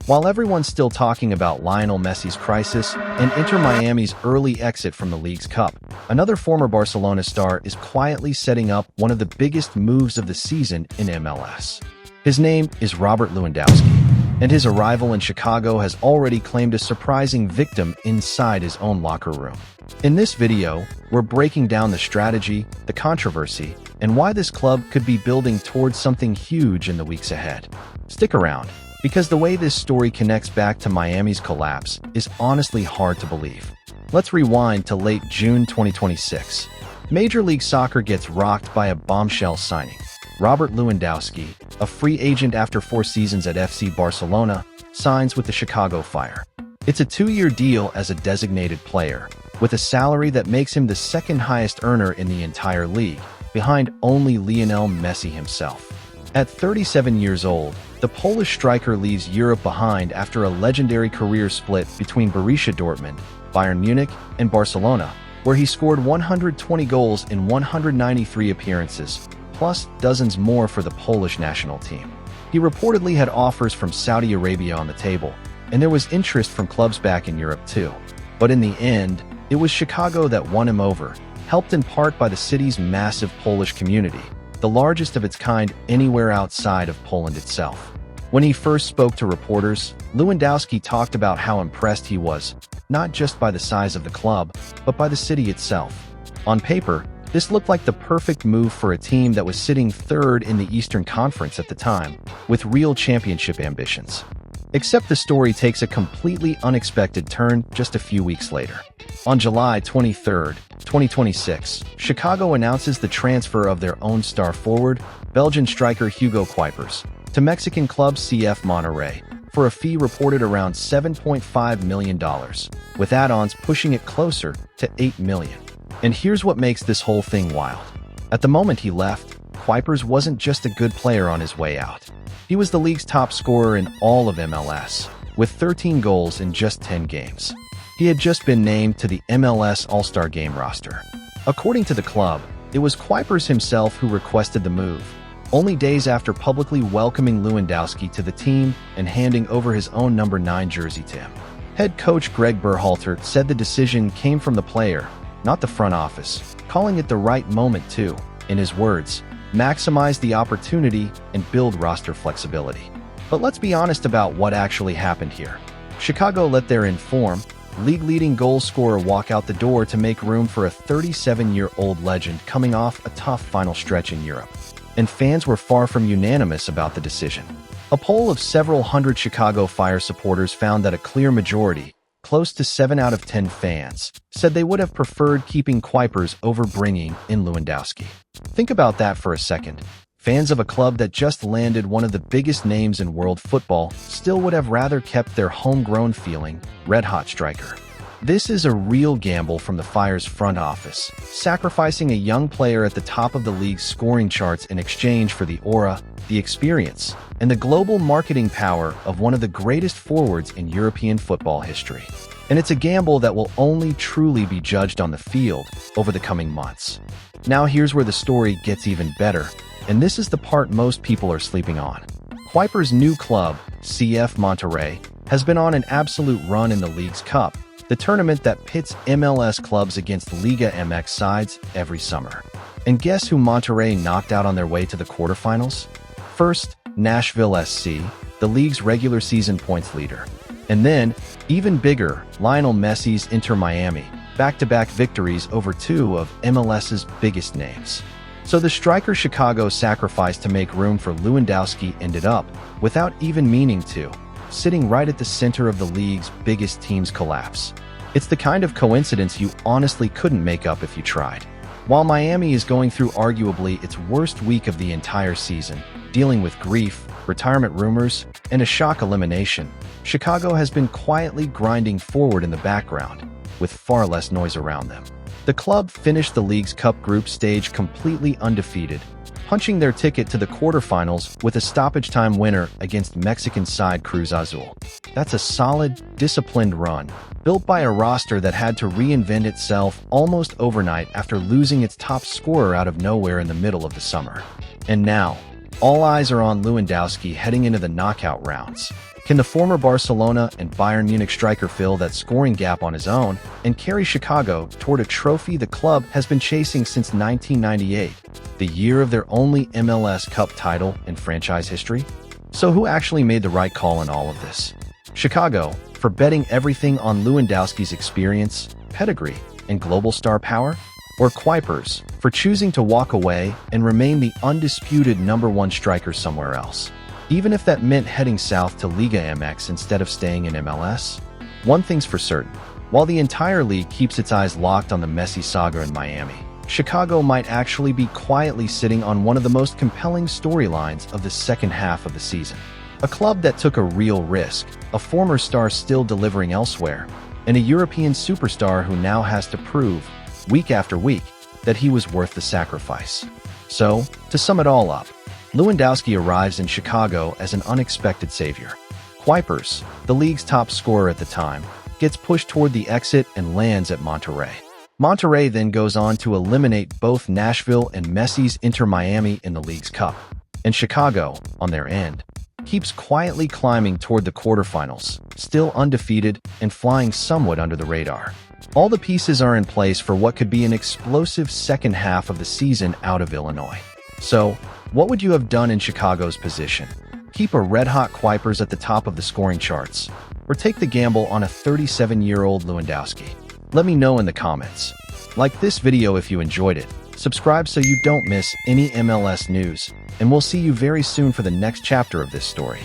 While everyone's still talking about Lionel Messi's crisis and Inter Miami's early exit from the League's Cup, another former Barcelona star is quietly setting up one of the biggest moves of the season in MLS. His name is Robert Lewandowski, and his arrival in Chicago has already claimed a surprising victim inside his own locker room. In this video, we're breaking down the strategy, the controversy, and why this club could be building towards something huge in the weeks ahead. Stick around, because the way this story connects back to Miami's collapse is honestly hard to believe. Let's rewind to late June 2026. Major League Soccer gets rocked by a bombshell signing. Robert Lewandowski, a free agent after 4 seasons at FC Barcelona, signs with the Chicago Fire. It's a 2-year deal as a designated player, with a salary that makes him the second highest earner in the entire league, behind only Lionel Messi himself. At 37 years old, the Polish striker leaves Europe behind after a legendary career split between Borussia Dortmund, Bayern Munich, and Barcelona, where he scored 120 goals in 193 appearances, plus dozens more for the Polish national team. He reportedly had offers from Saudi Arabia on the table, and there was interest from clubs back in Europe too. But in the end, it was Chicago that won him over, helped in part by the city's massive Polish community, the largest of its kind anywhere outside of Poland itself. When he first spoke to reporters, Lewandowski talked about how impressed he was, not just by the size of the club, but by the city itself. On paper, this looked like the perfect move for a team that was sitting third in the Eastern Conference at the time, with real championship ambitions. Except the story takes a completely unexpected turn just a few weeks later. On July 23, 2026, Chicago announces the transfer of their own star forward, Belgian striker Hugo Cuypers, to Mexican club CF Monterrey for a fee reported around $7.5 million, with add-ons pushing it closer to $8 million. And here's what makes this whole thing wild. At the moment he left, Cuypers wasn't just a good player on his way out. He was the league's top scorer in all of MLS, with 13 goals in just 10 games. He had just been named to the MLS All-Star Game roster. According to the club, it was Cuypers himself who requested the move, only days after publicly welcoming Lewandowski to the team and handing over his own number 9 jersey to him. Head coach Greg Berhalter said the decision came from the player, not the front office, calling it the right moment to, in his words, maximize the opportunity and build roster flexibility. But let's be honest about what actually happened here. Chicago let their informed, league-leading goal scorer walk out the door to make room for a 37-year-old legend coming off a tough final stretch in Europe. And fans were far from unanimous about the decision. A poll of several hundred Chicago Fire supporters found that a clear majority, close to 7 out of 10 fans, said they would have preferred keeping Cuypers over bringing in Lewandowski. Think about that for a second. Fans of a club that just landed one of the biggest names in world football still would have rather kept their homegrown feeling, red-hot striker. This is a real gamble from the Fire's front office, sacrificing a young player at the top of the league's scoring charts in exchange for the aura, the experience, and the global marketing power of one of the greatest forwards in European football history. And it's a gamble that will only truly be judged on the field over the coming months. Now here's where the story gets even better, and this is the part most people are sleeping on. Cuypers' new club, CF Monterrey, has been on an absolute run in the League's Cup, the tournament that pits MLS clubs against Liga MX sides every summer. And guess who Monterrey knocked out on their way to the quarterfinals? First, Nashville SC, the league's regular season points leader. And then, even bigger, Lionel Messi's Inter Miami, back-to-back victories over 2 of MLS's biggest names. So the striker Chicago sacrificed to make room for Lewandowski ended up, without even meaning to, sitting right at the center of the league's biggest team's collapse. It's the kind of coincidence you honestly couldn't make up if you tried. While Miami is going through arguably its worst week of the entire season, dealing with grief, retirement rumors, and a shock elimination, Chicago has been quietly grinding forward in the background, with far less noise around them. The club finished the League's Cup group stage completely undefeated, punching their ticket to the quarterfinals with a stoppage-time winner against Mexican side Cruz Azul. That's a solid, disciplined run, built by a roster that had to reinvent itself almost overnight after losing its top scorer out of nowhere in the middle of the summer. And now, all eyes are on Lewandowski heading into the knockout rounds. Can the former Barcelona and Bayern Munich striker fill that scoring gap on his own and carry Chicago toward a trophy the club has been chasing since 1998, the year of their only MLS Cup title in franchise history? So who actually made the right call in all of this? Chicago, for betting everything on Lewandowski's experience, pedigree, and global star power? Or Cuypers, for choosing to walk away and remain the undisputed #1 striker somewhere else? Even if that meant heading south to Liga MX instead of staying in MLS? One thing's for certain. While the entire league keeps its eyes locked on the Messi saga in Miami, Chicago might actually be quietly sitting on one of the most compelling storylines of the second half of the season. A club that took a real risk, a former star still delivering elsewhere, and a European superstar who now has to prove, week after week, that he was worth the sacrifice. So, to sum it all up, Lewandowski arrives in Chicago as an unexpected savior. Cuypers, the league's top scorer at the time, gets pushed toward the exit and lands at Monterrey. Monterrey then goes on to eliminate both Nashville and Messi's Inter Miami in the league's cup. And Chicago, on their end, keeps quietly climbing toward the quarterfinals, still undefeated and flying somewhat under the radar. All the pieces are in place for what could be an explosive second half of the season out of Illinois. So, what would you have done in Chicago's position? Keep a red-hot Cuypers at the top of the scoring charts, or take the gamble on a 37-year-old Lewandowski? Let me know in the comments. Like this video if you enjoyed it, subscribe so you don't miss any MLS news, and we'll see you very soon for the next chapter of this story.